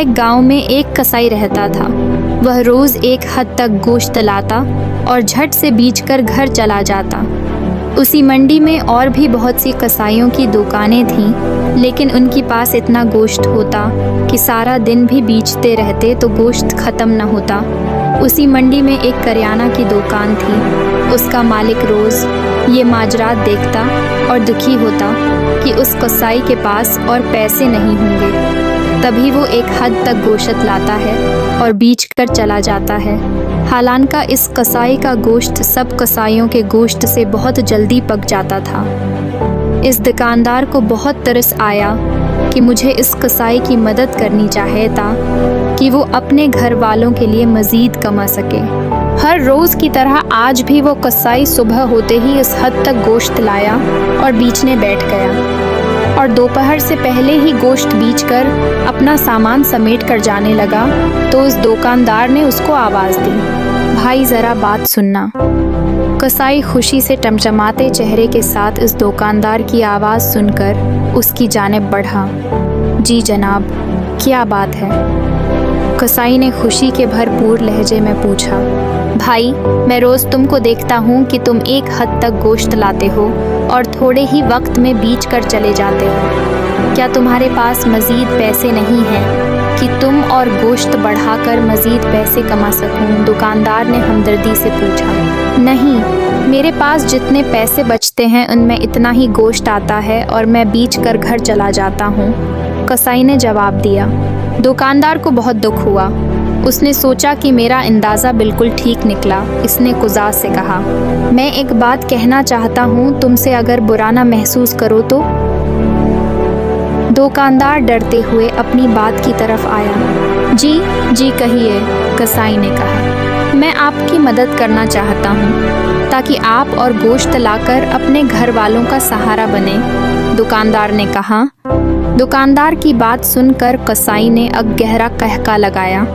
एक गांव में एक कसाई रहता था। वह रोज एक हद तक गोश्त लाता और झट से बेचकर घर चला जाता। उसी मंडी में और भी बहुत सी कसाईयों की दुकानें थीं, लेकिन उनके पास इतना गोश्त होता कि सारा दिन भी बेचते रहते तो गोश्त ख़त्म न होता। उसी मंडी में एक करियाना की दुकान थी। उसका मालिक रोज़ ये माजरात देखता और दुखी होता कि उस कसाई के पास और पैसे नहीं होंगे। तभी वो एक हद तक गोश्त लाता है और बेच कर चला जाता है। हालांकि इस कसाई का गोश्त सब कसाईयों के गोश्त से बहुत जल्दी पक जाता था। इस दुकानदार को बहुत तरस आया कि मुझे इस कसाई की मदद करनी चाहिए था कि वो अपने घर वालों के लिए मज़ीद कमा सके। हर रोज़ की तरह आज भी वो कसाई सुबह होते ही इस हद तक गोश्त लाया और बेचने बैठ गया और दोपहर से पहले ही गोश्त बेचकर अपना सामान समेट कर जाने लगा तो उस दुकानदार ने उसको आवाज़ दी, भाई ज़रा बात सुनना। कसाई खुशी से टमटमाते चेहरे के साथ इस दुकानदार की आवाज़ सुनकर उसकी जानिब बढ़ा। जी जनाब, क्या बात है? कसाई ने खुशी के भरपूर लहजे में पूछा। भाई, मैं रोज़ तुमको देखता हूँ कि तुम एक हद तक गोश्त लाते हो और थोड़े ही वक्त में बेच कर चले जाते हो। क्या तुम्हारे पास मज़ीद पैसे नहीं हैं कि तुम और गोश्त बढ़ाकर मज़ीद पैसे कमा सकूं? दुकानदार ने हमदर्दी से पूछा। नहीं, मेरे पास जितने पैसे बचते हैं उनमें इतना ही गोश्त आता है और मैं बेच कर घर चला जाता हूँ, कसाई ने जवाब दिया। दुकानदार को बहुत दुख हुआ। उसने सोचा कि मेरा अंदाज़ा बिल्कुल ठीक निकला। इसने कुज़ाज़ से कहा, मैं एक बात कहना चाहता हूँ, तुमसे अगर बुरा ना महसूस करो तो। दुकानदार डरते हुए अपनी बात की तरफ आया। जी कहिए, कसाई ने कहा। मैं आपकी मदद करना चाहता हूँ ताकि आप और गोश्त लाकर अपने घर वालों का सहारा बने, दुकानदार ने कहा। दुकानदार की बात सुनकर कसाई ने गहरा कहका लगाया।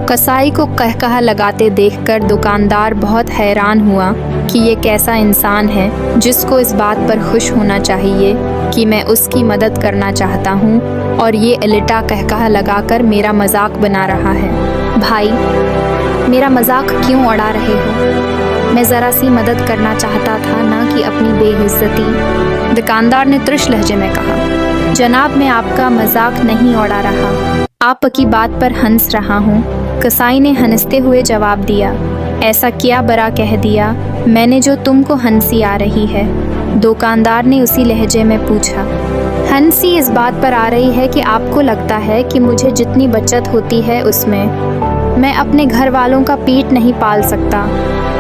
कसाई को कहका लगाते देखकर दुकानदार बहुत हैरान हुआ कि ये कैसा इंसान है जिसको इस बात पर खुश होना चाहिए कि मैं उसकी मदद करना चाहता हूँ और ये उल्टा कहका लगाकर मेरा मजाक बना रहा है। भाई, मेरा मजाक क्यों उड़ा रहे हो? मैं ज़रा सी मदद करना चाहता था, ना कि अपनी बेइज्जती, दुकानदार ने तुर्श लहजे में कहा। जनाब, मैं आपका मजाक नहीं उड़ा रहा, आपकी बात पर हंस रहा हूँ, कसाई ने हंसते हुए जवाब दिया। ऐसा क्या बड़ा कह दिया मैंने जो तुमको हंसी आ रही है? दुकानदार ने उसी लहजे में पूछा। हंसी इस बात पर आ रही है कि आपको लगता है कि मुझे जितनी बचत होती है उसमें मैं अपने घर वालों का पेट नहीं पाल सकता।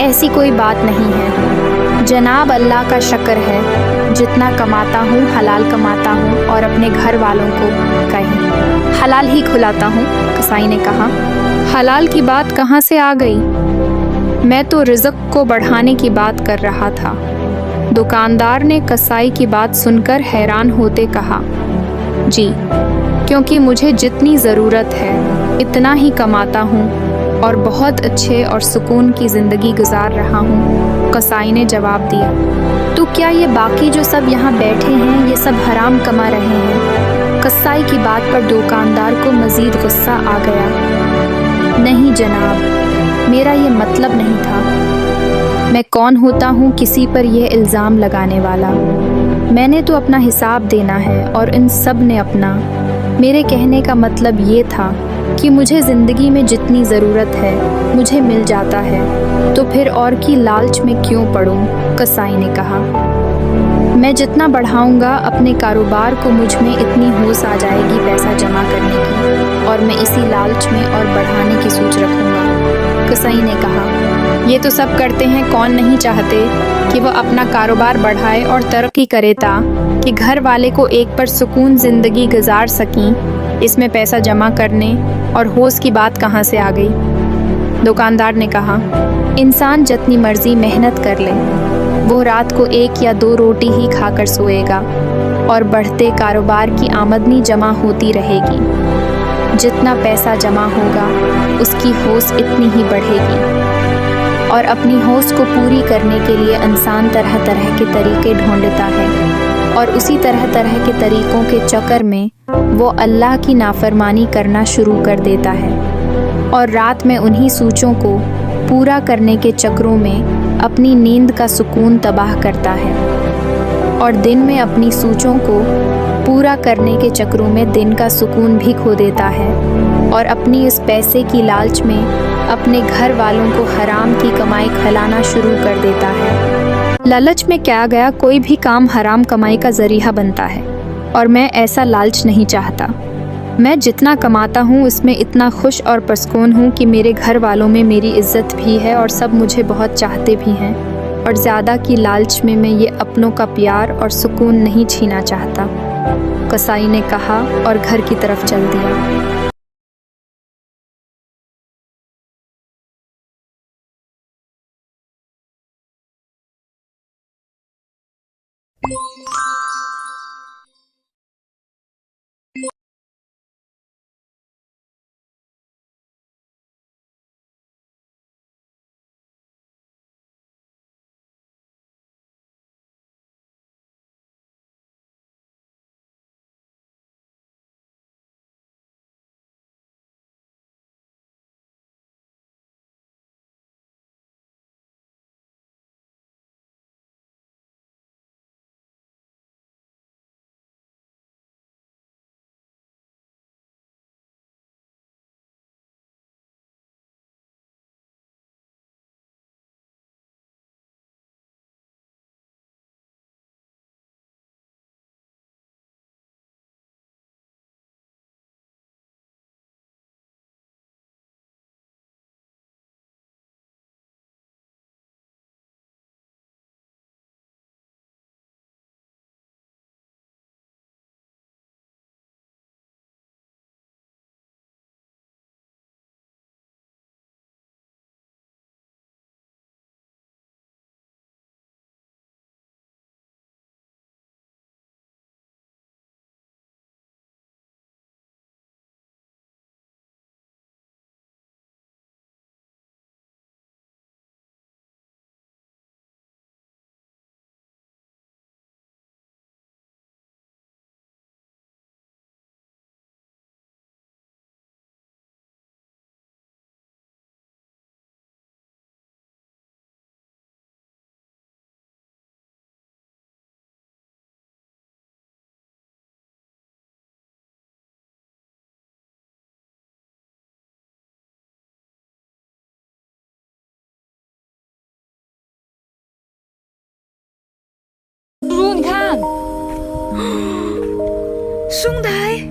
ऐसी कोई बात नहीं है जनाब, अल्लाह का शुक्र है, जितना कमाता हूँ हलाल कमाता हूँ और अपने घर वालों को कहीं हलाल ही खिलाता हूँ, कसाई ने कहा। हलाल की बात कहाँ से आ गई? मैं तो रिज़्क को बढ़ाने की बात कर रहा था। दुकानदार ने कसाई की बात सुनकर हैरान होते कहा। जी, क्योंकि मुझे जितनी ज़रूरत है इतना ही कमाता हूँ और बहुत अच्छे और सुकून की ज़िंदगी गुजार रहा हूँ, कसाई ने जवाब दिया। तो क्या ये बाकी जो सब यहाँ बैठे हैं ये सब हराम कमा रहे हैं? कसाई की बात पर दुकानदार को मज़ीद गुस्सा आ गया। नहीं जनाब, मेरा ये मतलब नहीं था। मैं कौन होता हूँ किसी पर यह इल्ज़ाम लगाने वाला? मैंने तो अपना हिसाब देना है और इन सब ने अपना। मेरे कहने का मतलब ये था कि मुझे ज़िंदगी में जितनी ज़रूरत है मुझे मिल जाता है, तो फिर और की लालच में क्यों पड़ूं? कसाई ने कहा। मैं जितना बढ़ाऊंगा अपने कारोबार को मुझ में इतनी होश आ जाएगी पैसा जमा करने की और मैं इसी लालच में और बढ़ाने की सोच रखूंगा, कसाई ने कहा। ये तो सब करते हैं, कौन नहीं चाहते कि वह अपना कारोबार बढ़ाए और तरक्की करे ताकि घर वाले को एक पर सुकून ज़िंदगी गुजार सकें। इसमें पैसा जमा करने और होश की बात कहाँ से आ गई? दुकानदार ने कहा। इंसान जितनी मर्जी मेहनत कर ले वो रात को 1 या 2 रोटी ही खाकर सोएगा और बढ़ते कारोबार की आमदनी जमा होती रहेगी। जितना पैसा जमा होगा उसकी होश इतनी ही बढ़ेगी और अपनी होश को पूरी करने के लिए इंसान तरह तरह के तरीके ढूंढता है और उसी तरह तरह के तरीक़ों के चक्कर में वो अल्लाह की नाफरमानी करना शुरू कर देता है और रात में उन्हीं सोचों को पूरा करने के चक्करों में अपनी नींद का सुकून तबाह करता है और दिन में अपनी सोचों को पूरा करने के चक्करों में दिन का सुकून भी खो देता है और अपनी इस पैसे की लालच में अपने घर वालों को हराम की कमाई खिलाना शुरू कर देता है। लालच में क्या गया कोई भी काम हराम कमाई का ज़रिया बनता है और मैं ऐसा लालच नहीं चाहता। मैं जितना कमाता हूँ उसमें इतना खुश और परसकून हूँ कि मेरे घर वालों में मेरी इज़्ज़त भी है और सब मुझे बहुत चाहते भी हैं और ज़्यादा की लालच में मैं ये अपनों का प्यार और सुकून नहीं छीना चाहता, कसाई ने कहा और घर की तरफ चल दिया। Sung Thái